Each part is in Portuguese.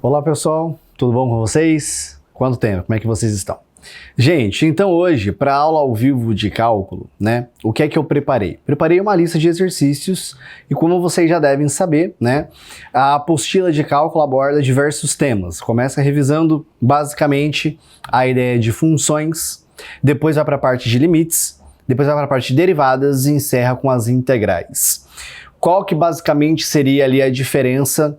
Olá pessoal, tudo bom com vocês? Quanto tempo? Como é que vocês estão? Gente, então hoje, para a aula ao vivo de cálculo, né, o que é que eu preparei? Preparei uma lista de exercícios e como vocês já devem saber, né, a apostila de cálculo aborda diversos temas. Começa revisando basicamente a ideia de funções, depois vai para a parte de limites, depois vai para a parte de derivadas e encerra com as integrais. Qual que basicamente seria ali a diferença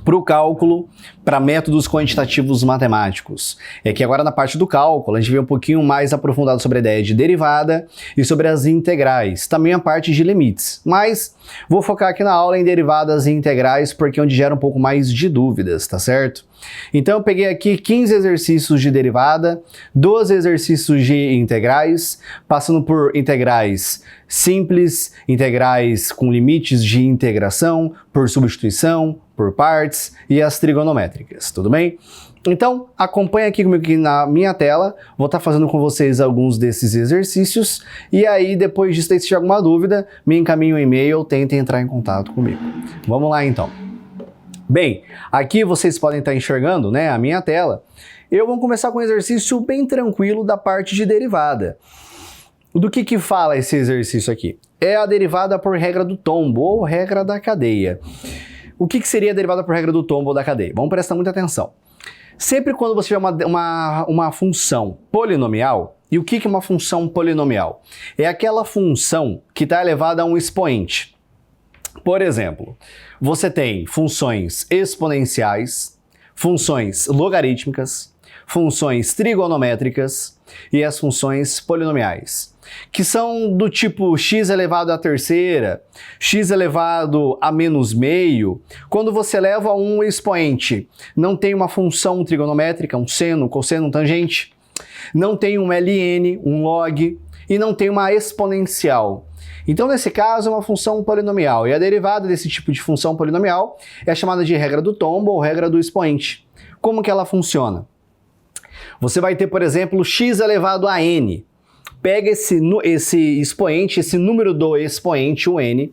para o cálculo, para métodos quantitativos matemáticos? É que agora na parte do cálculo a gente vê um pouquinho mais aprofundado sobre a ideia de derivada e sobre as integrais, também a parte de limites, mas vou focar aqui na aula em derivadas e integrais porque é onde gera um pouco mais de dúvidas, tá certo? Então eu peguei aqui 15 exercícios de derivada, 12 exercícios de integrais, passando por integrais simples, integrais com limites de integração, por substituição, por partes e as trigonométricas, tudo bem? Então acompanha aqui comigo aqui na minha tela, vou estar fazendo com vocês alguns desses exercícios e aí depois disso, se tiver alguma dúvida, me encaminhe um e-mail ou tentem entrar em contato comigo. Vamos lá então. Bem, aqui vocês podem estar enxergando, né, a minha tela. Eu vou começar com um exercício bem tranquilo da parte de derivada. Do que fala esse exercício aqui? É a derivada por regra do tombo ou regra da cadeia. O que seria a derivada por regra do tombo ou da cadeia? Vamos prestar muita atenção. Sempre quando você tiver uma função polinomial, e o que é uma função polinomial? É aquela função que está elevada a um expoente. Por exemplo, você tem funções exponenciais, funções logarítmicas, funções trigonométricas e as funções polinomiais, que são do tipo x elevado à terceira, x elevado a menos meio. Quando você eleva a um expoente, não tem uma função trigonométrica, um seno, cosseno, tangente, não tem um ln, um log, e não tem uma exponencial. Então, nesse caso, é uma função polinomial, e a derivada desse tipo de função polinomial é chamada de regra do tombo ou regra do expoente. Como que ela funciona? Você vai ter, por exemplo, x elevado a n. Pega esse expoente, esse número do expoente, o n,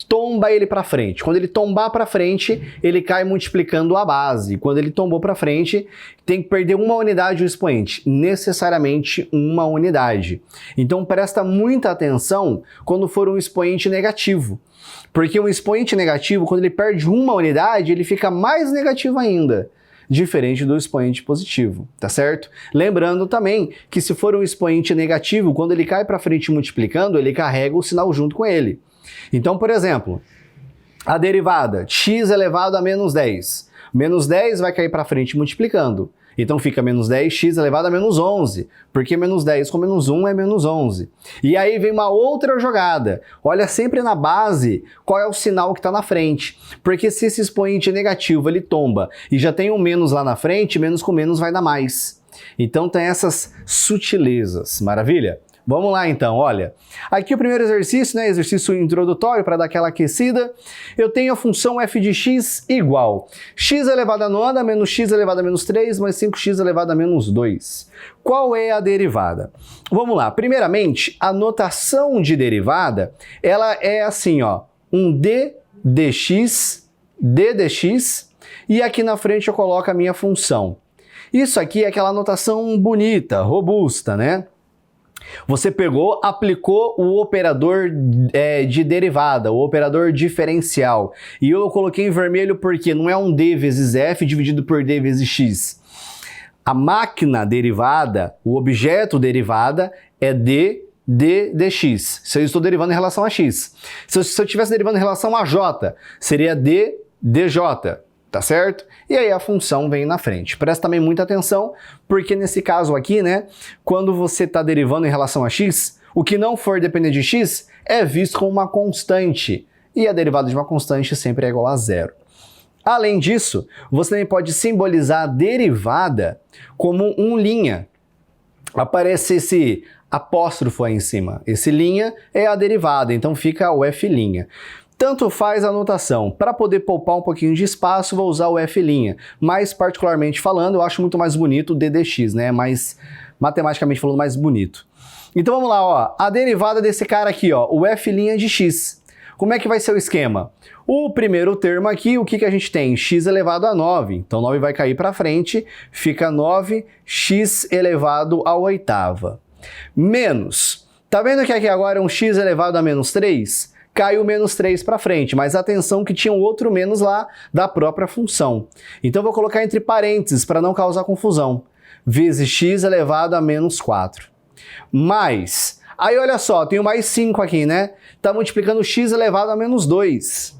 tomba ele para frente. Quando ele tombar para frente, ele cai multiplicando a base. Quando ele tombou para frente, tem que perder uma unidade o expoente, necessariamente uma unidade. Então presta muita atenção quando for um expoente negativo, porque um expoente negativo, quando ele perde uma unidade, ele fica mais negativo ainda, diferente do expoente positivo, tá certo? Lembrando também que se for um expoente negativo, quando ele cai para frente multiplicando, ele carrega o sinal junto com ele. Então, por exemplo, a derivada x elevado a menos 10. Menos 10 vai cair para frente multiplicando. Então fica menos 10x elevado a menos 11, porque menos 10 com menos 1 é menos 11. E aí vem uma outra jogada. Olha sempre na base qual é o sinal que está na frente. Porque se esse expoente é negativo, ele tomba e já tem um menos lá na frente, menos com menos vai dar mais. Então tem essas sutilezas, maravilha? Vamos lá então, olha. Aqui o primeiro exercício, né, exercício introdutório para dar aquela aquecida. Eu tenho a função f de x igual x elevado a nona menos x elevado a menos 3 mais 5x elevado a menos 2. Qual é a derivada? Vamos lá. Primeiramente, a notação de derivada, ela é assim, ó, um d dx, e aqui na frente eu coloco a minha função. Isso aqui é aquela notação bonita, robusta, né? Você pegou, aplicou o operador de derivada, o operador diferencial. E eu coloquei em vermelho porque não é um d vezes f dividido por d vezes x. A máquina derivada, o objeto derivada é d dx. Se eu estou derivando em relação a x. Se eu estivesse derivando em relação a j, seria d dj. Tá certo? E aí a função vem na frente. Presta também muita atenção, porque nesse caso aqui, né, quando você está derivando em relação a x, o que não for depender de x é visto como uma constante, e a derivada de uma constante sempre é igual a zero. Além disso, você também pode simbolizar a derivada como um linha. Aparece esse apóstrofo aí em cima. Esse linha é a derivada, então fica o f'. Tanto faz a notação. Para poder poupar um pouquinho de espaço, vou usar o f', mas particularmente falando, eu acho muito mais bonito o d dx, né? Mais matematicamente falando, mais bonito. Então vamos lá, ó. A derivada desse cara aqui, ó, o f' de x. Como é que vai ser o esquema? O primeiro termo aqui, o que a gente tem? X elevado a 9. Então 9 vai cair para frente, fica 9x elevado à oitava. Menos. Tá vendo que aqui agora é um x elevado a menos 3? Cai o menos 3 para frente, mas atenção que tinha um outro menos lá da própria função. Então eu vou colocar entre parênteses para não causar confusão. Vezes x elevado a menos 4. Mais... Aí olha só, tem o mais 5 aqui, né? Tá multiplicando x elevado a menos 2.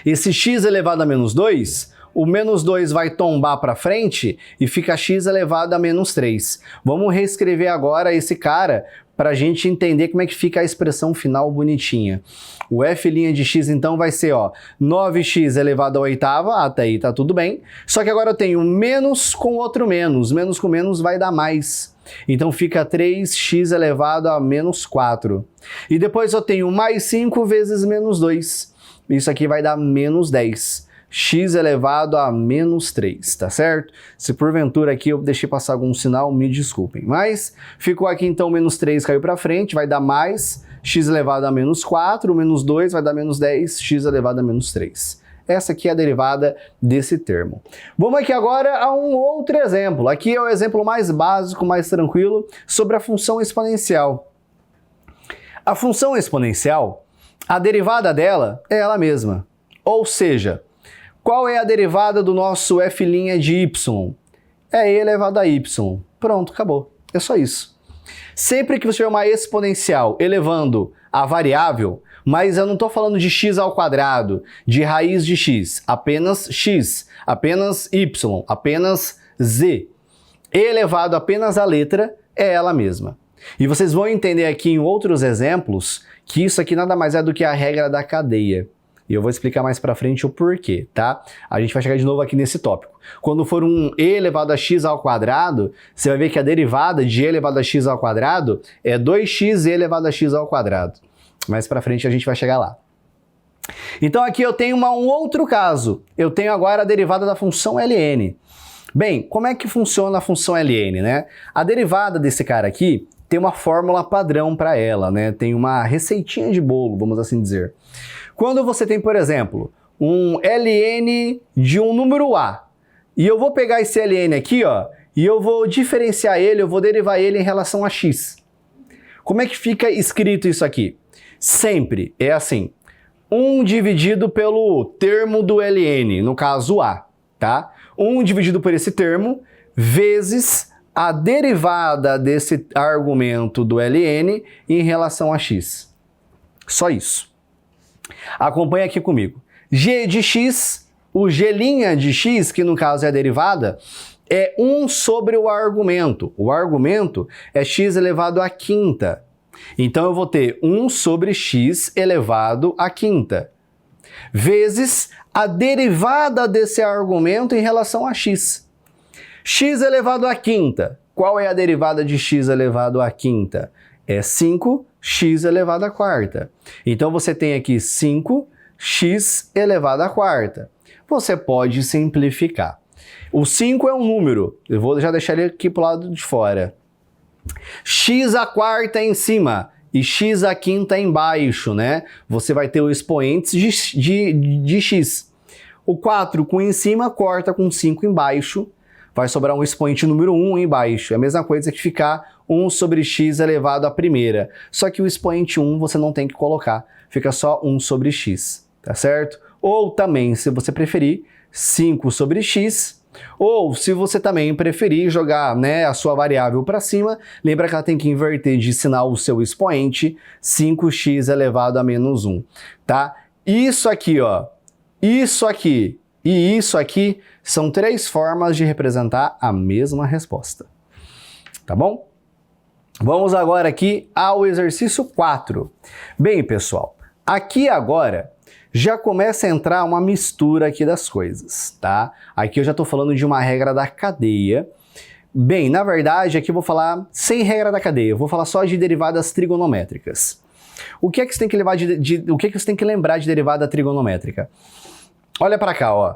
Esse x elevado a menos 2, o menos 2 vai tombar para frente e fica x elevado a menos 3. Vamos reescrever agora esse cara para a gente entender como é que fica a expressão final bonitinha. O f' de x então vai ser, ó, 9x elevado à oitava, até aí tá tudo bem. Só que agora eu tenho menos com outro menos com menos vai dar mais. Então fica 3x elevado a menos 4. E depois eu tenho mais 5 vezes menos 2. Isso aqui vai dar menos 10. X elevado a menos 3, tá certo? Se porventura aqui eu deixei passar algum sinal, me desculpem. Mas ficou aqui então menos 3 caiu para frente, vai dar mais x elevado a menos 4, menos 2 vai dar menos 10, x elevado a menos 3. Essa aqui é a derivada desse termo. Vamos aqui agora a um outro exemplo. Aqui é o exemplo mais básico, mais tranquilo, sobre a função exponencial. A função exponencial, a derivada dela é ela mesma. Ou seja, qual é a derivada do nosso f' de y? É e elevado a y. Pronto, acabou. É só isso. Sempre que você tiver uma exponencial elevando a variável, mas eu não estou falando de x ao quadrado, de raiz de x, apenas x, apenas y, apenas z. E elevado apenas a letra é ela mesma. E vocês vão entender aqui em outros exemplos que isso aqui nada mais é do que a regra da cadeia. E eu vou explicar mais pra frente o porquê, tá? A gente vai chegar de novo aqui nesse tópico. Quando for um e elevado a x ao quadrado, você vai ver que a derivada de e elevado a x ao quadrado é 2x e elevado a x ao quadrado. Mais pra frente a gente vai chegar lá. Então aqui eu tenho um outro caso. Eu tenho agora a derivada da função ln. Bem, como é que funciona a função ln, né? A derivada desse cara aqui tem uma fórmula padrão para ela, né? Tem uma receitinha de bolo, vamos assim dizer. Quando você tem, por exemplo, um ln de um número a, e eu vou pegar esse ln aqui, ó, e eu vou diferenciar ele, eu vou derivar ele em relação a x. Como é que fica escrito isso aqui? Sempre é assim, 1 dividido pelo termo do ln, no caso a, tá? 1 dividido por esse termo, vezes a derivada desse argumento do ln em relação a x. Só isso. Acompanha aqui comigo. G de x, o g' de x, que no caso é a derivada, é 1 sobre o argumento. O argumento é x elevado à quinta. Então eu vou ter 1 sobre x elevado à quinta, vezes a derivada desse argumento em relação a x. X elevado à quinta. Qual é a derivada de x elevado à quinta? É 5x elevado à quarta. Então você tem aqui 5x elevado à quarta. Você pode simplificar. O 5 é um número. Eu vou já deixar ele aqui para o lado de fora. X à quarta em cima e x à quinta embaixo, né? Você vai ter os expoentes de x. O 4 com em cima corta com 5 embaixo. Vai sobrar um expoente número 1 embaixo. É a mesma coisa que ficar 1 sobre x elevado à primeira. Só que o expoente 1 você não tem que colocar. Fica só 1 sobre x, tá certo? Ou também, se você preferir, 5 sobre x. Ou, se você também preferir jogar, né, a sua variável para cima, lembra que ela tem que inverter de sinal o seu expoente, 5x elevado a menos 1, tá? Isso aqui, ó, isso aqui e isso aqui são 3 formas de representar a mesma resposta, tá bom? Vamos agora aqui ao exercício 4. Bem, pessoal, aqui agora já começa a entrar uma mistura aqui das coisas, tá? Aqui eu já estou falando de uma regra da cadeia. Bem, na verdade, aqui eu vou falar sem regra da cadeia, eu vou falar só de derivadas trigonométricas. O que é que você tem que o que é que você tem que lembrar de derivada trigonométrica? Olha para cá, ó.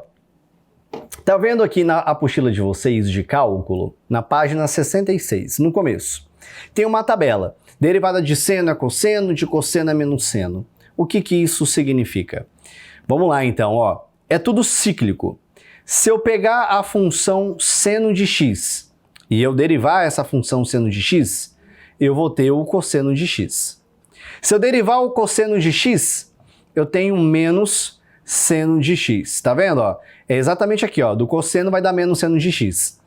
Tá vendo aqui na apostila de vocês de cálculo, na página 66, no começo, tem uma tabela. Derivada de seno é cosseno, de cosseno é menos seno. O que que isso significa? Vamos lá então, ó. É tudo cíclico. Se eu pegar a função seno de x e eu derivar essa função seno de x, eu vou ter o cosseno de x. Se eu derivar o cosseno de x, eu tenho menos seno de x. Tá vendo? Ó? É exatamente aqui, ó. Do cosseno vai dar menos seno de x.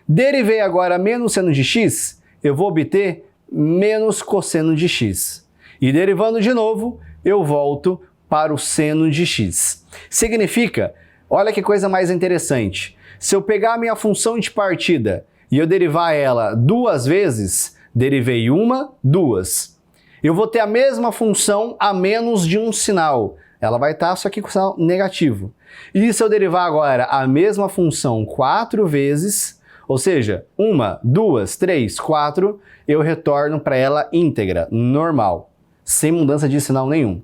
Derivei agora menos seno de x, eu vou obter menos cosseno de x. E derivando de novo, eu volto para o seno de x. Significa, olha que coisa mais interessante, se eu pegar a minha função de partida e eu derivar ela duas vezes, derivei uma, duas, eu vou ter a mesma função a menos de um sinal. Ela vai estar só aqui com sinal negativo. E se eu derivar agora a mesma função 4 vezes, ou seja, 1, 2, 3, 4, eu retorno para ela íntegra, normal, sem mudança de sinal nenhum.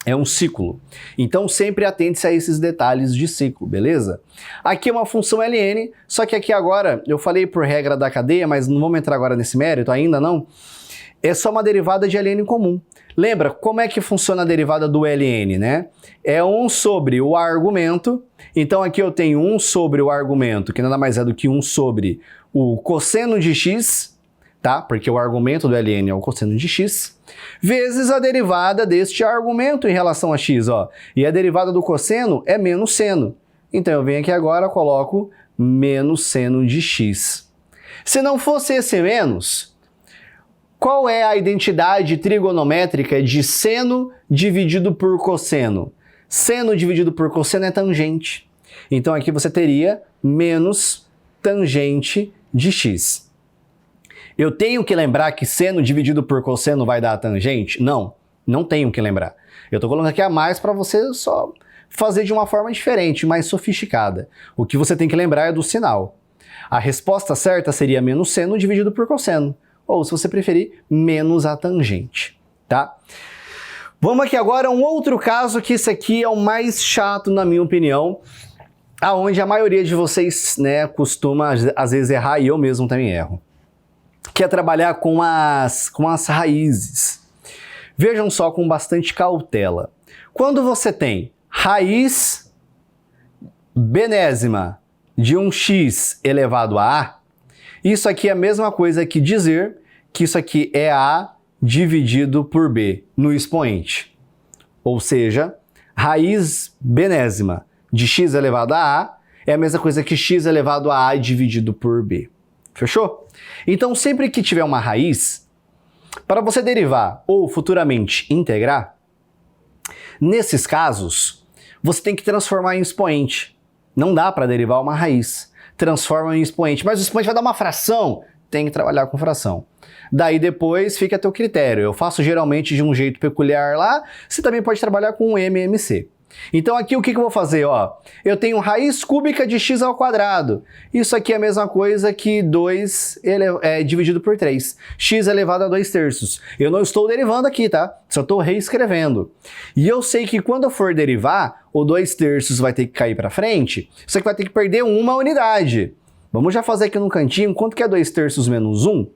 É um ciclo. Então sempre atente-se a esses detalhes de ciclo, beleza? Aqui é uma função ln, só que aqui agora, eu falei por regra da cadeia, mas não vamos entrar agora nesse mérito, ainda não. É só uma derivada de ln comum. Lembra como é que funciona a derivada do ln, né? É 1 sobre o argumento. Então aqui eu tenho 1 sobre o argumento, que nada mais é do que 1 sobre o cosseno de x, tá? Porque o argumento do ln é o cosseno de x, vezes a derivada deste argumento em relação a x, ó. E a derivada do cosseno é menos seno. Então eu venho aqui agora, coloco menos seno de x. Se não fosse esse menos, qual é a identidade trigonométrica de seno dividido por cosseno? Seno dividido por cosseno é tangente. Então aqui você teria menos tangente de x. Eu tenho que lembrar que seno dividido por cosseno vai dar tangente? Não, não tenho que lembrar. Eu estou colocando aqui a mais para você só fazer de uma forma diferente, mais sofisticada. O que você tem que lembrar é do sinal. A resposta certa seria menos seno dividido por cosseno. Ou, se você preferir, menos a tangente, tá? Vamos aqui agora a um outro caso, que esse aqui é o mais chato, na minha opinião, aonde a maioria de vocês, né, costuma às vezes errar, e eu mesmo também erro, que é trabalhar com as raízes. Vejam só com bastante cautela. Quando você tem raiz benésima de um x elevado a a, isso aqui é a mesma coisa que dizer que isso aqui é a dividido por b no expoente. Ou seja, raiz benésima de x elevado a a é a mesma coisa que x elevado a a dividido por b. Fechou? Então, sempre que tiver uma raiz, para você derivar ou futuramente integrar, nesses casos, você tem que transformar em expoente. Não dá para derivar uma raiz. Transforma em expoente. Mas o expoente vai dar uma fração? Tem que trabalhar com fração. Daí depois fica a teu critério. Eu faço geralmente de um jeito peculiar lá, você também pode trabalhar com um MMC. Então aqui o que eu vou fazer? Ó, eu tenho raiz cúbica de x ao quadrado. Isso aqui é a mesma coisa que 2 dividido por 3. X elevado a 2 terços. Eu não estou derivando aqui, tá? Só estou reescrevendo. E eu sei que quando eu for derivar, o 2 terços vai ter que cair para frente. Isso aqui vai ter que perder uma unidade. Vamos já fazer aqui no cantinho. Quanto que é 2 terços menos 1?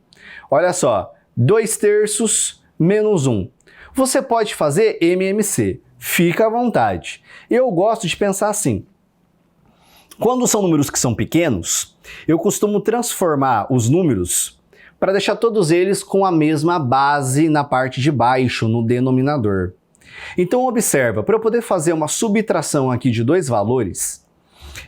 Olha só. 2 terços menos 1. Você pode fazer MMC. Fica à vontade. Eu gosto de pensar assim. Quando são números que são pequenos, eu costumo transformar os números para deixar todos eles com a mesma base na parte de baixo, no denominador. Então observa, para eu poder fazer uma subtração aqui de dois valores,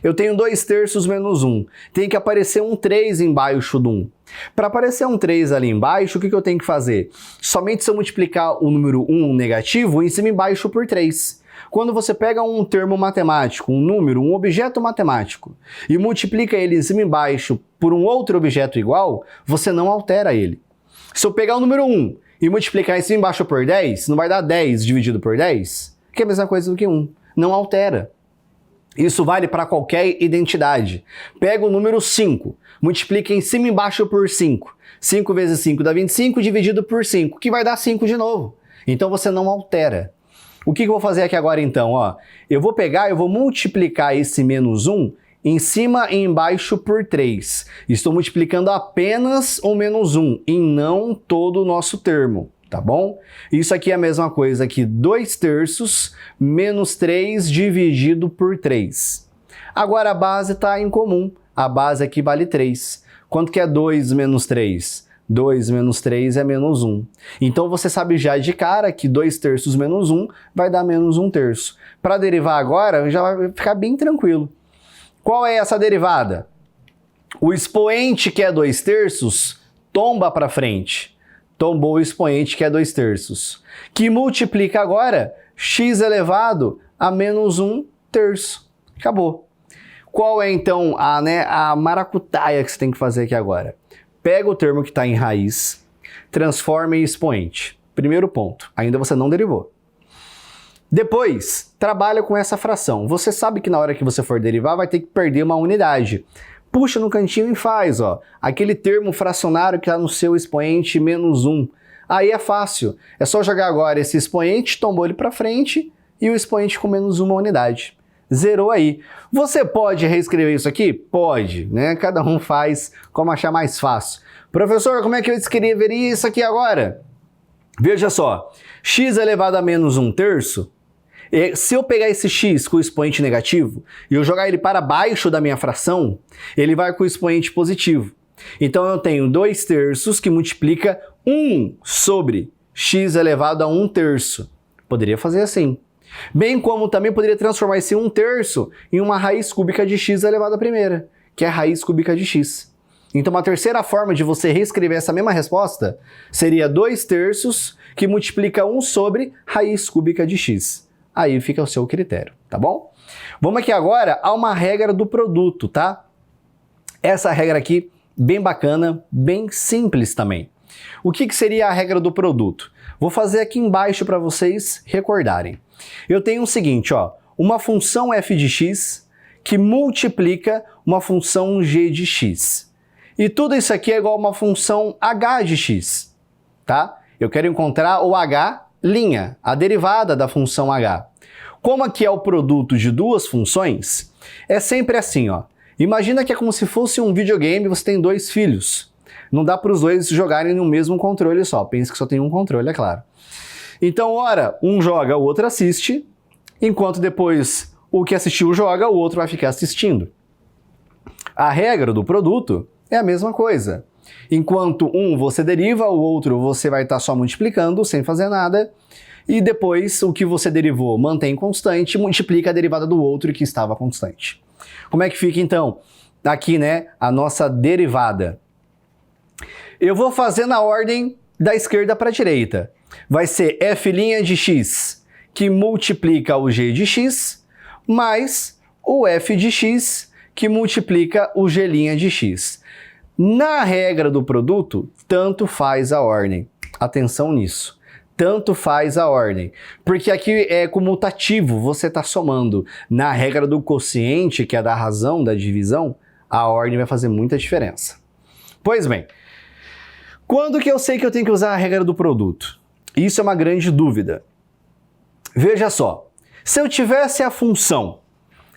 eu tenho 2 terços menos 1. Tem que aparecer um 3 embaixo do 1. Para aparecer um 3 ali embaixo, o que eu tenho que fazer? Somente se eu multiplicar o número 1 negativo em cima e embaixo por 3. Quando você pega um termo matemático, um número, um objeto matemático, e multiplica ele em cima e embaixo por um outro objeto igual, você não altera ele. Se eu pegar o número 1 e multiplicar em cima e embaixo por 10, não vai dar 10 dividido por 10? Que é a mesma coisa do que 1. Não altera. Isso vale para qualquer identidade. Pega o número 5, multiplica em cima e embaixo por 5. 5 vezes 5 dá 25, dividido por 5, que vai dar 5 de novo. Então você não altera. O que eu vou fazer aqui agora então? Ó, eu vou multiplicar esse menos 1 em cima e embaixo por 3. Estou multiplicando apenas o menos 1 e não todo o nosso termo. tá bom? Isso aqui é a mesma coisa que 2/3 menos 3 dividido por 3. Agora a base está em comum, a base aqui vale 3. Quanto que é 2 menos 3? 2 menos 3 é menos 1. Então você sabe já de cara que 2/3 menos 1 vai dar menos 1/3. Para derivar agora, já vai ficar bem tranquilo. Qual é essa derivada? O expoente que é 2/3 tomba para frente. Tombou o expoente que é 2/3. Que multiplica agora x elevado a menos 1/3. Acabou. Qual é então a maracutaia que você tem que fazer aqui agora? Pega o termo que está em raiz, transforma em expoente. Primeiro ponto, ainda você não derivou. Depois, trabalha com essa fração. Você sabe que na hora que você for derivar vai ter que perder uma unidade. Puxa no cantinho e faz, ó, aquele termo fracionário que está no seu expoente menos 1. Aí é fácil, é só jogar agora esse expoente, tombou ele para frente e o expoente com menos 1 unidade. Zerou aí. Você pode reescrever isso aqui? Pode, né? Cada um faz como achar mais fácil. Professor, como é que eu escreveria isso aqui agora? Veja só, x elevado a menos 1/3, se eu pegar esse x com o expoente negativo e eu jogar ele para baixo da minha fração, ele vai com o expoente positivo. Então eu tenho 2/3 que multiplica 1 sobre x elevado a 1/3. Poderia fazer assim. Bem como também poderia transformar esse 1/3 em uma raiz cúbica de x elevado à primeira, que é a raiz cúbica de x. Então uma terceira forma de você reescrever essa mesma resposta seria 2/3 que multiplica 1 sobre raiz cúbica de x. Aí fica ao seu critério, tá bom? Vamos aqui agora a uma regra do produto, tá? Essa regra aqui, bem bacana, bem simples também. O que seria a regra do produto? Vou fazer aqui embaixo para vocês recordarem. Eu tenho o seguinte, ó, uma função f de x que multiplica uma função g de x. E tudo isso aqui é igual a uma função h de x, tá? Eu quero encontrar o h', a derivada da função h. Como aqui é o produto de duas funções, é sempre assim, ó. Imagina que é como se fosse um videogame, você tem dois filhos. Não dá para os dois jogarem no mesmo controle só. Pense que só tem um controle, é claro. Então, ora, um joga, o outro assiste, enquanto depois o que assistiu joga, o outro vai ficar assistindo. A regra do produto é a mesma coisa. Enquanto um você deriva, o outro você vai estar só multiplicando, sem fazer nada, e depois o que você derivou mantém constante, multiplica a derivada do outro que estava constante. Como é que fica então aqui, né, a nossa derivada? Eu vou fazer na ordem da esquerda para a direita. Vai ser f' de x, que multiplica o g de x, mais o f de x, que multiplica o g' de x. Na regra do produto, tanto faz a ordem. Atenção nisso. Tanto faz a ordem. Porque aqui é comutativo, você está somando. Na regra do quociente, que é da razão da divisão, a ordem vai fazer muita diferença. Pois bem, quando que eu sei que eu tenho que usar a regra do produto? Isso é uma grande dúvida. Veja só, se eu tivesse a função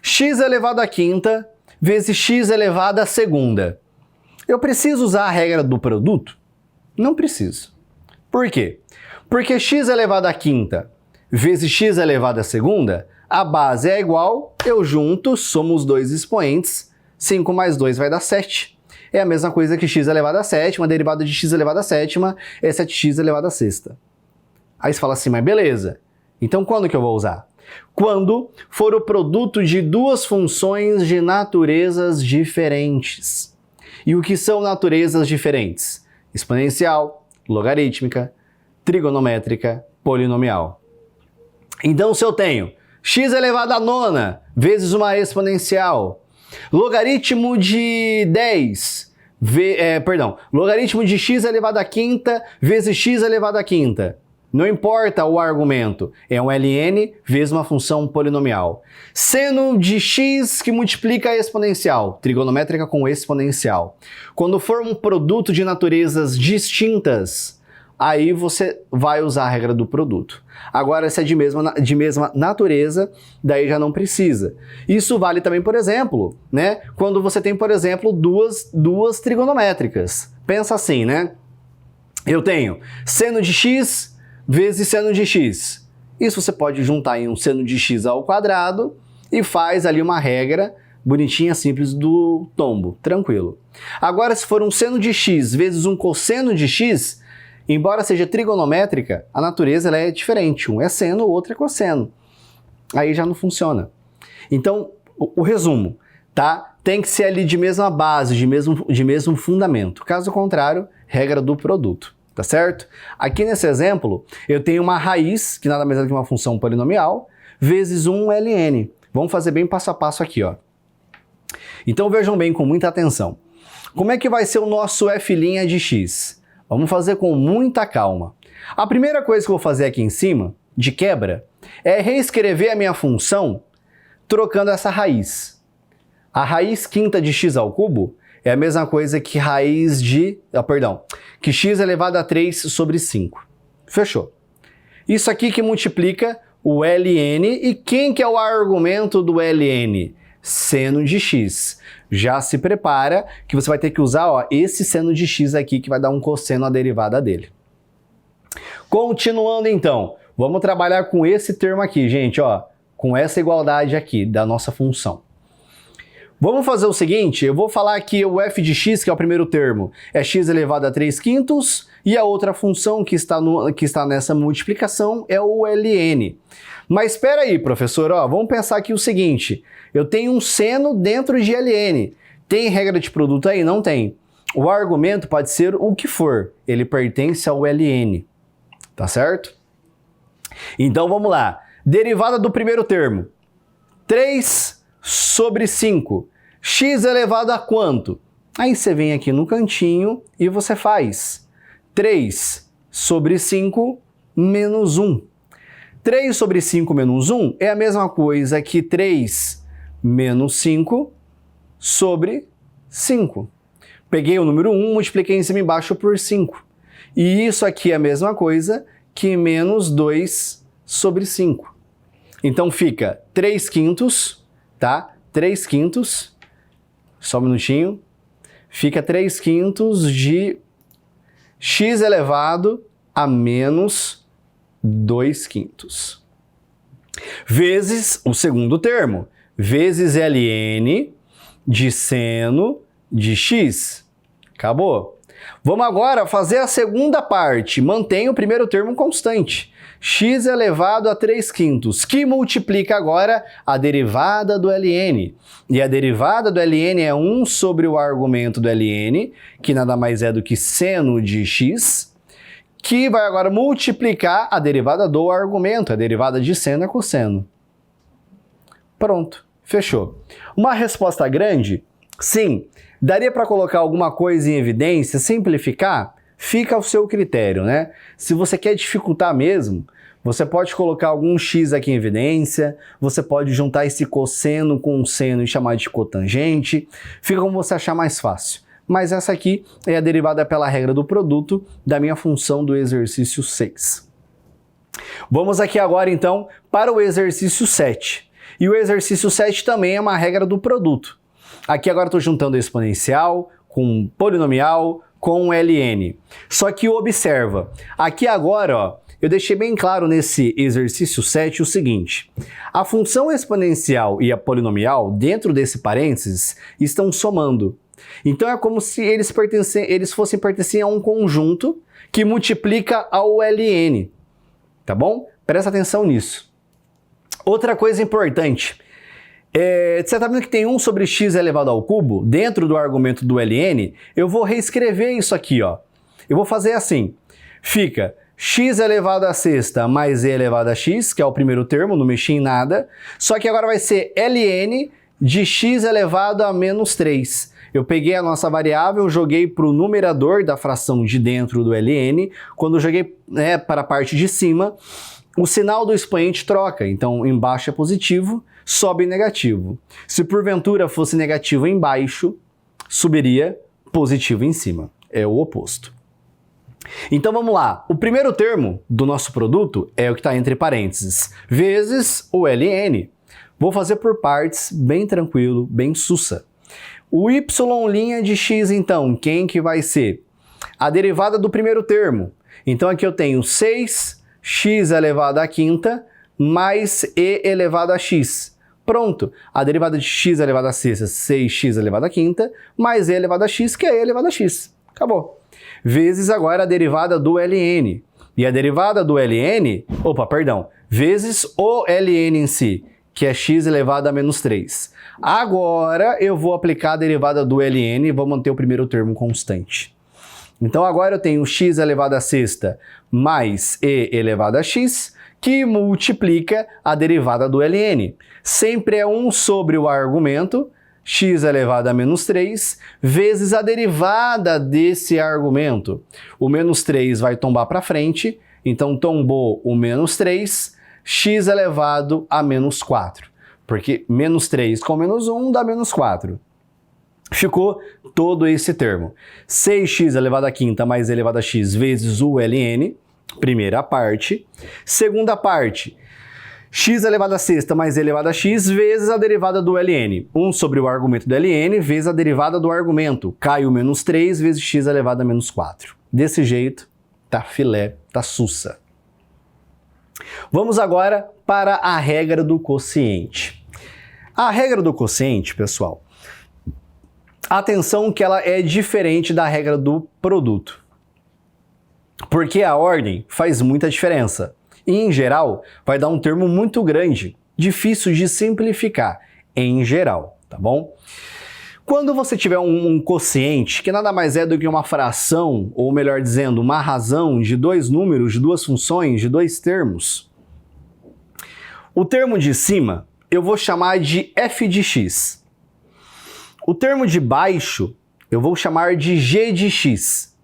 x elevado à quinta vezes x elevado à segunda, eu preciso usar a regra do produto? Não preciso. Por quê? Porque x elevado à quinta vezes x elevado à segunda, a base é igual, eu junto, somo os dois expoentes, 5 mais 2 vai dar 7. É a mesma coisa que x elevado à sétima, a derivada de x elevado à sétima é 7x elevado à sexta. Aí você fala assim, mas beleza, então quando que eu vou usar? Quando for o produto de duas funções de naturezas diferentes. E o que são naturezas diferentes? Exponencial, logarítmica, trigonométrica, polinomial. Então se eu tenho x elevado à nona vezes uma exponencial, logaritmo de 10, logaritmo de x elevado à quinta vezes x elevado à quinta. Não importa o argumento, é um ln vezes uma função polinomial. Seno de x que multiplica a exponencial, trigonométrica com exponencial. Quando for um produto de naturezas distintas, aí você vai usar a regra do produto. Agora, se é de mesma natureza, daí já não precisa. Isso vale também, por exemplo, né? Quando você tem, por exemplo, duas trigonométricas. Pensa assim, né? eu tenho seno de x vezes seno de x. Isso você pode juntar em um seno de x ao quadrado e faz ali uma regra bonitinha, simples do tombo, tranquilo. Agora, se for um seno de x vezes um cosseno de x, embora seja trigonométrica, a natureza ela é diferente. Um é seno, o outro é cosseno. Aí já não funciona. Então, o resumo, tá? Tem que ser ali de mesma base, de mesmo fundamento. Caso contrário, regra do produto, tá certo? Aqui nesse exemplo, eu tenho uma raiz, que nada mais é do que uma função polinomial, vezes um ln. Vamos fazer bem passo a passo aqui, ó. Então vejam bem com muita atenção. Como é que vai ser o nosso f' de x? Vamos fazer com muita calma. A primeira coisa que eu vou fazer aqui em cima, de quebra, é reescrever a minha função trocando essa raiz. A raiz quinta de x ao cubo é a mesma coisa que que x elevado a 3 sobre 5. Fechou. Isso aqui que multiplica o ln, e quem que é o argumento do ln? Seno de x. Já se prepara que você vai ter que usar, ó, esse seno de x aqui que vai dar um cosseno à derivada dele. Continuando então, vamos trabalhar com esse termo aqui, gente, ó, com essa igualdade aqui da nossa função. Vamos fazer o seguinte, eu vou falar que o f de x, que é o primeiro termo, é x elevado a 3/5, e a outra função que está nessa multiplicação é o ln. Mas espera aí, professor, ó, vamos pensar aqui o seguinte, eu tenho um seno dentro de ln. Tem regra de produto aí? Não tem. O argumento pode ser o que for, ele pertence ao ln, tá certo? Então vamos lá, derivada do primeiro termo, 3 sobre 5. X elevado a quanto? Aí você vem aqui no cantinho e você faz 3 sobre 5 menos 1. 3 sobre 5 menos 1 é a mesma coisa que 3 menos 5 sobre 5. Peguei o número 1, multipliquei em cima e embaixo por 5. E isso aqui é a mesma coisa que menos 2 sobre 5. Então fica 3/5, tá? 3/5, só um minutinho, fica 3/5 de x elevado a menos 2/5. Vezes o segundo termo, vezes ln de seno de x. Acabou. Vamos agora fazer a segunda parte, mantém o primeiro termo constante. X elevado a 3/5, que multiplica agora a derivada do ln. E a derivada do ln é 1 sobre o argumento do ln, que nada mais é do que seno de x, que vai agora multiplicar a derivada do argumento, a derivada de seno é cosseno. Pronto, fechou. Uma resposta grande? Sim. Daria para colocar alguma coisa em evidência, simplificar? Fica ao seu critério, né? Se você quer dificultar mesmo, você pode colocar algum x aqui em evidência, você pode juntar esse cosseno com um seno e chamar de cotangente, fica como você achar mais fácil. Mas essa aqui é a derivada pela regra do produto da minha função do exercício 6. Vamos aqui agora então para o exercício 7. E o exercício 7 também é uma regra do produto. Aqui agora estou juntando exponencial com polinomial com ln. Só que observa, aqui agora, ó, eu deixei bem claro nesse exercício 7 o seguinte, a função exponencial e a polinomial, dentro desse parênteses, estão somando. Então é como se eles fossem pertencer a um conjunto que multiplica ao ln, tá bom? Presta atenção nisso. Outra coisa importante, você está vendo que tem 1 sobre x elevado ao cubo? Dentro do argumento do ln, eu vou reescrever isso aqui, ó. Eu vou fazer assim, fica x elevado a sexta mais e elevado a x, que é o primeiro termo, não mexi em nada, só que agora vai ser ln de x elevado a menos 3. Eu peguei a nossa variável, joguei para o numerador da fração de dentro do ln, quando eu joguei para a parte de cima, o sinal do expoente troca, então embaixo é positivo, sobe negativo. Se porventura fosse negativo embaixo, subiria positivo em cima. É o oposto. Então vamos lá. O primeiro termo do nosso produto é o que está entre parênteses, vezes o ln. Vou fazer por partes, bem tranquilo, bem sussa. O y' de x, então, quem que vai ser? a derivada do primeiro termo. Então aqui eu tenho 6x elevado à quinta mais e elevado a x. Pronto, a derivada de x elevado à sexta, 6x elevado à quinta, mais e elevado a x, que é e elevado a x. Acabou. Vezes agora a derivada do ln. E a derivada do ln, vezes o ln em si, que é x elevado a menos 3. Agora eu vou aplicar a derivada do ln e vou manter o primeiro termo constante. Então agora eu tenho x elevado à sexta mais e elevado a x, que multiplica a derivada do ln. Sempre é 1 sobre o argumento, x elevado a menos 3, vezes a derivada desse argumento. O menos 3 vai tombar para frente, então tombou o menos 3, x elevado a menos 4. Porque menos 3 com menos 1 dá menos 4. Ficou todo esse termo. 6x elevado à quinta mais elevado a x vezes o ln, primeira parte. Segunda parte, x elevado à sexta mais elevado a x vezes a derivada do ln. 1 sobre o argumento do ln vezes a derivada do argumento. Cai o menos 3 vezes x elevado a menos 4. Desse jeito, tá filé, tá sussa. Vamos agora para a regra do quociente. A regra do quociente, pessoal, atenção que ela é diferente da regra do produto. Porque a ordem faz muita diferença. E, em geral, vai dar um termo muito grande, difícil de simplificar, em geral, tá bom? Quando você tiver um quociente, que nada mais é do que uma fração, ou melhor dizendo, uma razão de dois números, de duas funções, de dois termos, o termo de cima eu vou chamar de f de x. O termo de baixo eu vou chamar de g de x.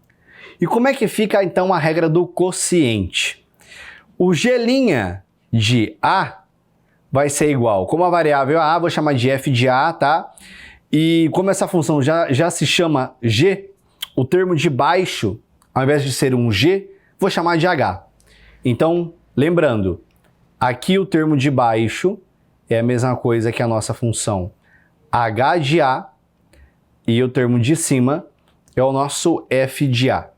E como é que fica então a regra do quociente? O g' de a vai ser igual, como a variável a, vou chamar de f de a, tá? E como essa função já se chama g, o termo de baixo, ao invés de ser um g, vou chamar de h. Então, lembrando, aqui o termo de baixo é a mesma coisa que a nossa função h de a, e o termo de cima é o nosso f de a.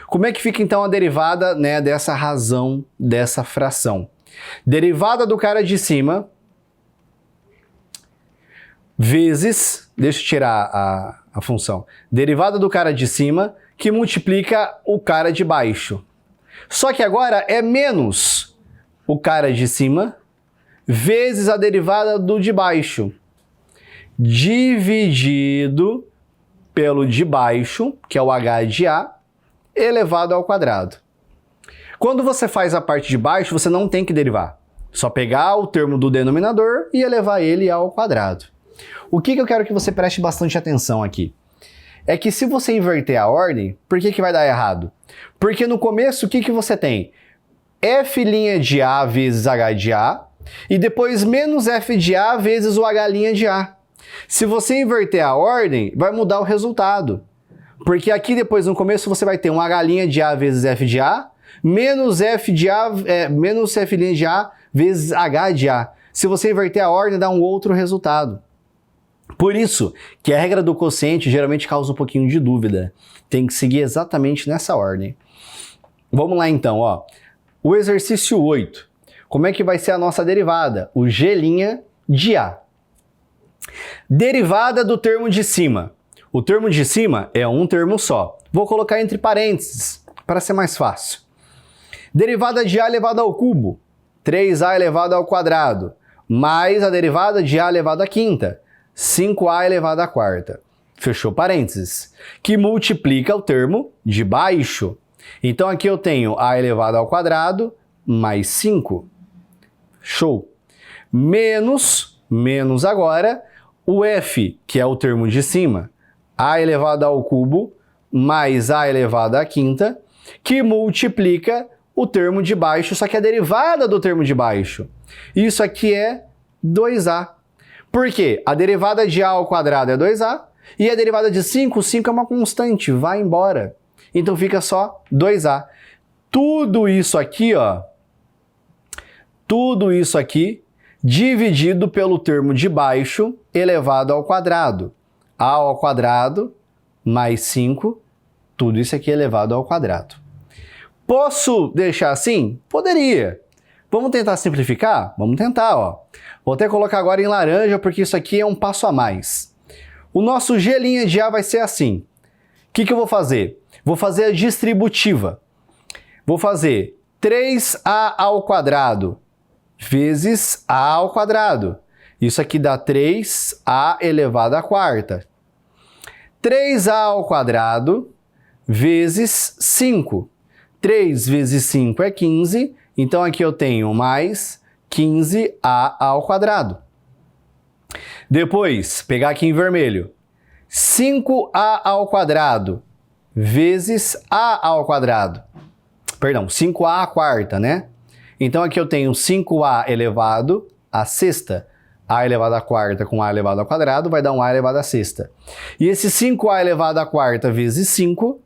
Como é que fica então a derivada, né, dessa razão, dessa fração? Derivada do cara de cima vezes, deixa eu tirar a função, derivada do cara de cima que multiplica o cara de baixo. Só que agora é menos o cara de cima vezes a derivada do de baixo, dividido pelo de baixo, que é o h de a, elevado ao quadrado. Quando você faz a parte de baixo, você não tem que derivar. Só pegar o termo do denominador e elevar ele ao quadrado. O que eu quero que você preste bastante atenção aqui? É que se você inverter a ordem, por que vai dar errado? Porque no começo, o que você tem? F' de a vezes h de a, e depois menos f de a vezes o h' de a. Se você inverter a ordem, vai mudar o resultado. Porque aqui depois, no começo, você vai ter um h' de a vezes f de a, menos f de a, menos f' de a vezes h de a. Se você inverter a ordem, dá um outro resultado. Por isso que a regra do quociente geralmente causa um pouquinho de dúvida. Tem que seguir exatamente nessa ordem. Vamos lá então, ó. O exercício 8. Como é que vai ser a nossa derivada? O g' de a. Derivada do termo de cima. O termo de cima é um termo só. Vou colocar entre parênteses, para ser mais fácil. Derivada de a elevado ao cubo, 3a elevado ao quadrado, mais a derivada de a elevado à quinta, 5a elevado à quarta. Fechou parênteses. Que multiplica o termo de baixo. Então aqui eu tenho a elevado ao quadrado mais 5. Show. Menos agora o f, que é o termo de cima, a elevado ao cubo mais a elevado à quinta, que multiplica o termo de baixo, só que a derivada do termo de baixo. Isso aqui é 2a. Por quê? A derivada de a ao quadrado é 2a, e a derivada de 5 é uma constante, vai embora. Então fica só 2a. Tudo isso aqui, ó, tudo isso aqui dividido pelo termo de baixo elevado ao quadrado. A ao quadrado mais 5 Tudo isso aqui elevado ao quadrado. Posso deixar assim? Poderia. Vamos tentar simplificar? Vamos tentar, ó. Vou até colocar agora em laranja, porque isso aqui é um passo a mais. O nosso G' de A vai ser assim. O que eu vou fazer? Vou fazer a distributiva. Vou fazer 3A ao quadrado vezes A ao quadrado. Isso aqui dá 3A elevado à quarta. 3A ao quadrado vezes 5. 3 vezes 5 é 15, então aqui eu tenho mais 15A ao quadrado. Depois, pegar aqui em vermelho, 5A ao quadrado vezes A ao quadrado. Perdão, 5A à quarta, né? Então aqui eu tenho 5A elevado à sexta. A elevado à quarta com A elevado ao quadrado vai dar um A elevado à sexta. E esse 5A elevado à quarta vezes 5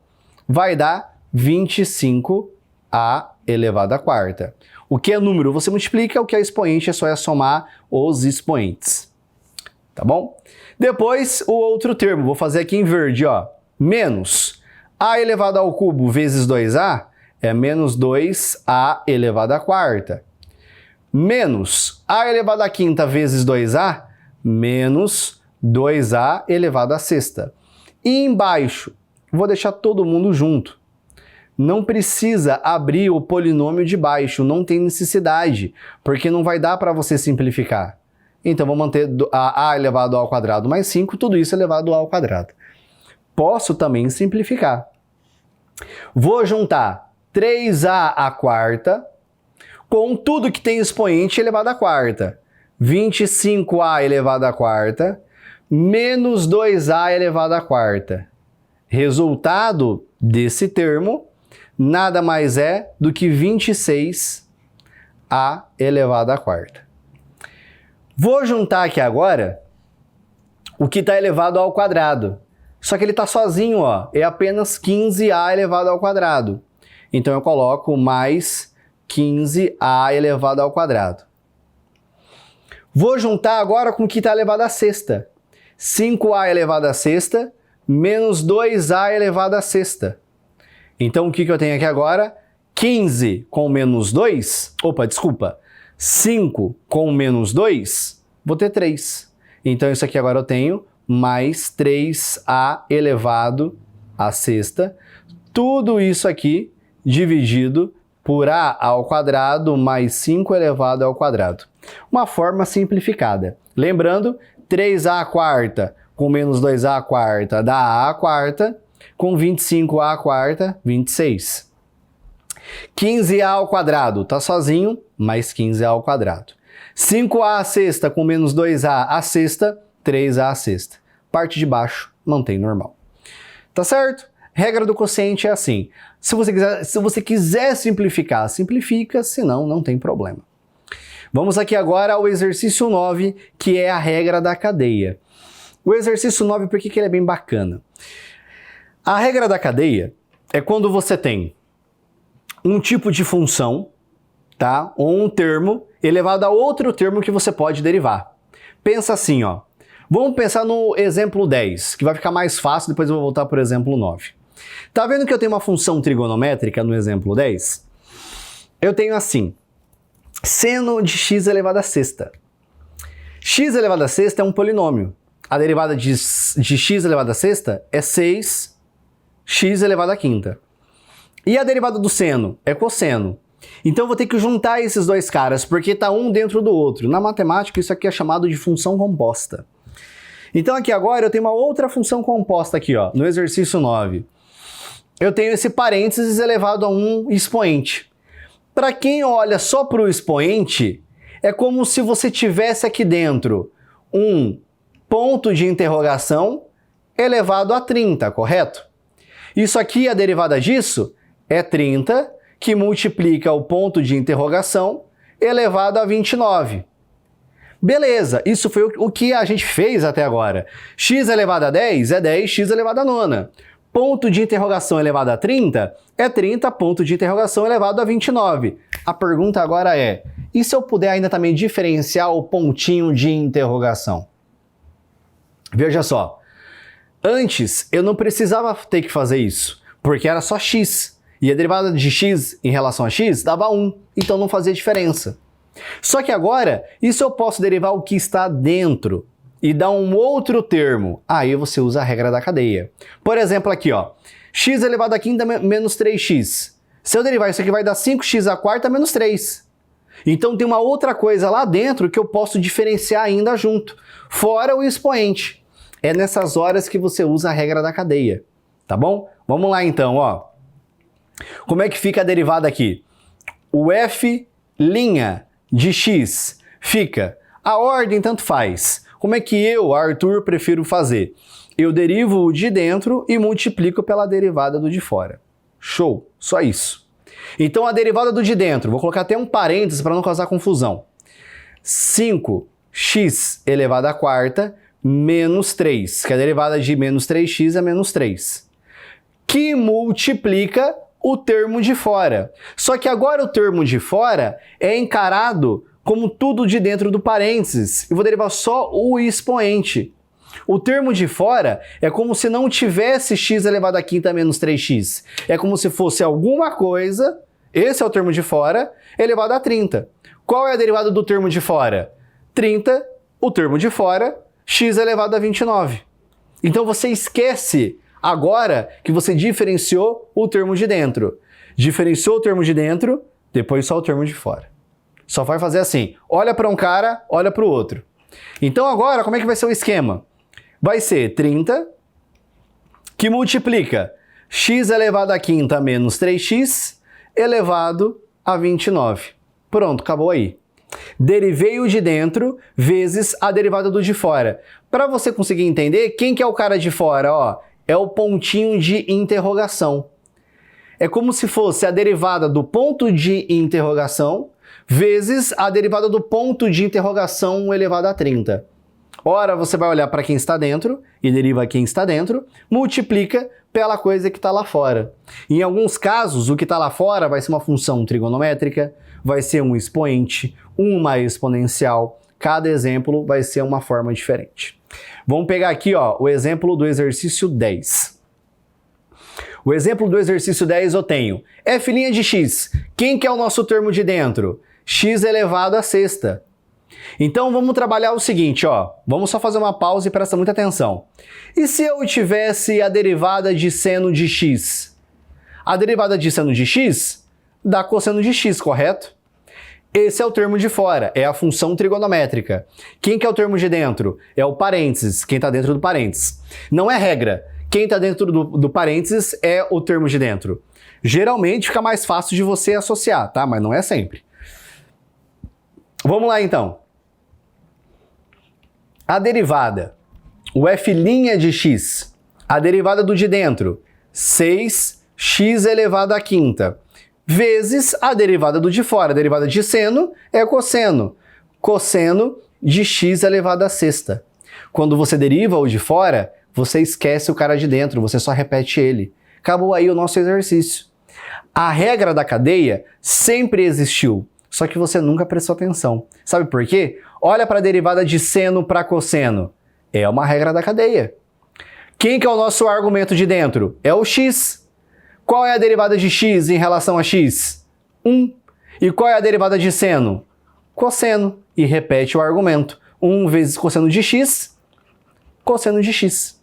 vai dar 25A elevado à quarta. O que é número você multiplica, o que é expoente é só somar os expoentes. Tá bom? Depois, o outro termo, vou fazer aqui em verde, ó. Menos A elevado ao cubo vezes 2A é menos 2A elevado à quarta. Menos A elevado à quinta vezes 2A, menos 2A elevado à sexta. E embaixo, vou deixar todo mundo junto. Não precisa abrir o polinômio de baixo, não tem necessidade, porque não vai dar para você simplificar. Então, vou manter A elevado ao quadrado mais 5, tudo isso elevado ao quadrado. Posso também simplificar. Vou juntar 3A à quarta com tudo que tem expoente elevado à quarta. 25A elevado à quarta menos 2A elevado à quarta. Resultado desse termo nada mais é do que 26A elevado à quarta. Vou juntar aqui agora o que está elevado ao quadrado. Só que ele está sozinho, ó. É apenas 15A elevado ao quadrado. Então eu coloco mais 15A elevado ao quadrado. Vou juntar agora com o que está elevado à sexta. 5A elevado à sexta menos 2A elevado à sexta. Então, o que eu tenho aqui agora? 15 com menos 2, 5 com menos 2, vou ter 3. Então, isso aqui agora eu tenho mais 3A elevado à sexta. Tudo isso aqui dividido por A ao quadrado mais 5 elevado ao quadrado. Uma forma simplificada. Lembrando, 3A à quarta com menos 2A à quarta dá A à quarta. Com 25A à quarta, 26. 15A ao quadrado, tá sozinho, mais 15A ao quadrado. 5A à sexta com menos 2A à sexta, 3A à sexta. Parte de baixo, mantém normal. Tá certo? Regra do quociente é assim. Se você quiser simplificar, simplifica, senão não tem problema. Vamos aqui agora ao exercício 9, que é a regra da cadeia. O exercício 9, por que ele é bem bacana? A regra da cadeia é quando você tem um tipo de função, tá? Ou um termo elevado a outro termo que você pode derivar. Pensa assim, ó. Vamos pensar no exemplo 10, que vai ficar mais fácil, depois eu vou voltar para o exemplo 9. Tá vendo que eu tenho uma função trigonométrica no exemplo 10? Eu tenho assim, seno de x elevado à sexta. X elevado à sexta é um polinômio. A derivada de x elevado à sexta é 6x elevado à quinta. E a derivada do seno é cosseno. Então eu vou ter que juntar esses dois caras, porque está um dentro do outro. Na matemática, isso aqui é chamado de função composta. Então aqui agora eu tenho uma outra função composta aqui, ó, no exercício 9. Eu tenho esse parênteses elevado a um expoente. Para quem olha só para o expoente, é como se você tivesse aqui dentro um ponto de interrogação elevado a 30, correto? Isso aqui, a derivada disso, é 30, que multiplica o ponto de interrogação elevado a 29. Beleza, isso foi o que a gente fez até agora. X elevado a 10 é 10x elevado a 9. Ponto de interrogação elevado a 30 é 30, ponto de interrogação elevado a 29. A pergunta agora é, e se eu puder ainda também diferenciar o pontinho de interrogação? Veja só, antes eu não precisava ter que fazer isso, porque era só x. E a derivada de x em relação a x dava 1, então não fazia diferença. Só que agora, isso eu posso derivar o que está dentro e dar um outro termo. Aí você usa a regra da cadeia. Por exemplo, aqui, ó, x elevado à quinta menos 3x. Se eu derivar isso aqui, vai dar 5x à quarta menos 3. Então tem uma outra coisa lá dentro que eu posso diferenciar ainda junto, fora o expoente. É nessas horas que você usa a regra da cadeia, tá bom? Vamos lá então, ó. Como é que fica a derivada aqui? O f' de x fica, a ordem tanto faz. Como é que eu, Arthur, prefiro fazer? Eu derivo o de dentro e multiplico pela derivada do de fora. Show, só isso. Então a derivada do de dentro, vou colocar até um parênteses para não causar confusão. 5x elevado à quarta menos 3, que a derivada de menos 3x é menos 3, que multiplica o termo de fora. Só que agora o termo de fora é encarado como tudo de dentro do parênteses. Eu vou derivar só o expoente. O termo de fora é como se não tivesse x elevado à quinta menos 3x. É como se fosse alguma coisa, esse é o termo de fora, elevado a 30. Qual é a derivada do termo de fora? 30, o termo de fora, x elevado a 29. Então você esquece agora que você diferenciou o termo de dentro. Diferenciou o termo de dentro, depois só o termo de fora. Só vai fazer assim, olha para um cara, olha para o outro. Então agora, como é que vai ser o esquema? Vai ser 30, que multiplica x elevado à quinta menos 3x elevado a 29. Pronto, acabou aí. Derivei o de dentro vezes a derivada do de fora. Para você conseguir entender, quem que é o cara de fora? Ó, é o pontinho de interrogação. É como se fosse a derivada do ponto de interrogação vezes a derivada do ponto de interrogação elevado a 30. Ora, você vai olhar para quem está dentro e deriva quem está dentro, multiplica pela coisa que está lá fora. Em alguns casos, o que está lá fora vai ser uma função trigonométrica, vai ser um expoente, uma exponencial. Cada exemplo vai ser uma forma diferente. Vamos pegar aqui, ó, o exemplo do exercício 10. O exemplo do exercício 10 eu tenho f' de x. Quem que é o nosso termo de dentro? X elevado à sexta. Então vamos trabalhar o seguinte, ó. Vamos só fazer uma pausa e presta muita atenção. E se eu tivesse a derivada de seno de x? A derivada de seno de x dá cosseno de x, correto? Esse é o termo de fora, é a função trigonométrica. Quem que é o termo de dentro? É o parênteses, quem está dentro do parênteses. Não é regra. Quem está dentro do parênteses é o termo de dentro. Geralmente fica mais fácil de você associar, tá? Mas não é sempre. Vamos lá então. A derivada, o f' de x, a derivada do de dentro, 6x elevado à quinta, vezes a derivada do de fora. A derivada de seno é cosseno. Cosseno de x elevado à sexta. Quando você deriva o de fora, você esquece o cara de dentro, você só repete ele. Acabou aí o nosso exercício. A regra da cadeia sempre existiu, só que você nunca prestou atenção. Sabe por quê? Olha para a derivada de seno para cosseno. É uma regra da cadeia. Quem que é o nosso argumento de dentro? É o x. Qual é a derivada de x em relação a x? 1. E qual é a derivada de seno? Cosseno. E repete o argumento. 1 vezes cosseno de x, cosseno de x.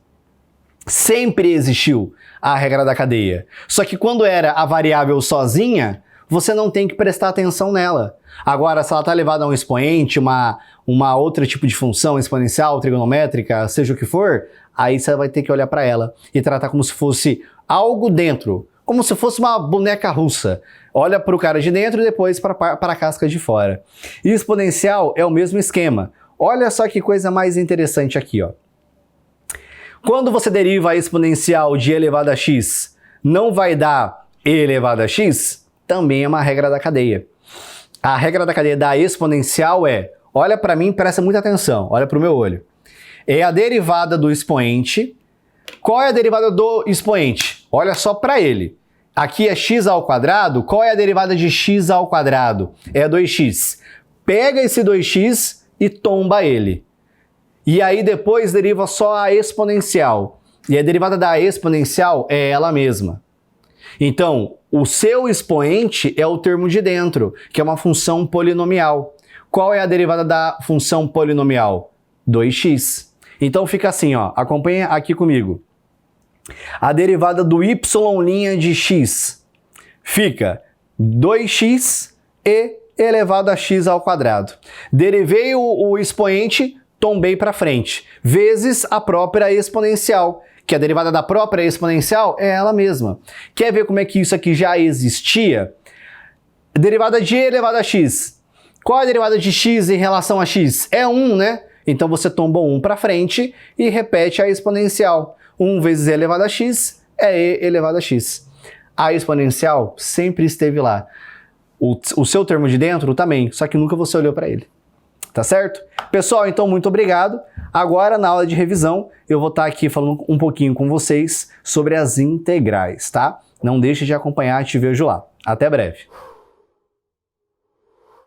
Sempre existiu a regra da cadeia. Só que quando era a variável sozinha, você não tem que prestar atenção nela. Agora, se ela está elevada a um expoente, uma outra tipo de função exponencial, trigonométrica, seja o que for, aí você vai ter que olhar para ela e tratar como se fosse algo dentro, como se fosse uma boneca russa. Olha para o cara de dentro e depois para a casca de fora. E exponencial é o mesmo esquema. Olha só que coisa mais interessante aqui, ó. Quando você deriva a exponencial de e elevado a x, não vai dar e elevado a x? Também é uma regra da cadeia. A regra da cadeia da exponencial é, olha para mim, presta muita atenção, olha para o meu olho. É a derivada do expoente. Qual é a derivada do expoente? Olha só para ele. Aqui é x ao quadrado, qual é a derivada de x ao quadrado? É 2x. Pega esse 2x e tomba ele. E aí depois deriva só a exponencial. E a derivada da exponencial é ela mesma. Então, o seu expoente é o termo de dentro, que é uma função polinomial. Qual é a derivada da função polinomial? 2x. Então fica assim, ó, acompanha aqui comigo. A derivada do y' de x fica 2x e elevado a x ao quadrado. Derivei o expoente, tombei para frente, vezes a própria exponencial, que a derivada da própria exponencial é ela mesma. Quer ver como é que isso aqui já existia? Derivada de e elevado a x. Qual é a derivada de x em relação a x? É 1, né? Então você tomba 1 para frente e repete a exponencial. 1 vezes e elevado a x é e elevado a x. A exponencial sempre esteve lá. O seu termo de dentro também, só que nunca você olhou para ele. Tá certo? Pessoal, então muito obrigado. Agora, na aula de revisão, eu vou estar aqui falando um pouquinho com vocês sobre as integrais, tá? Não deixe de acompanhar, te vejo lá. Até breve.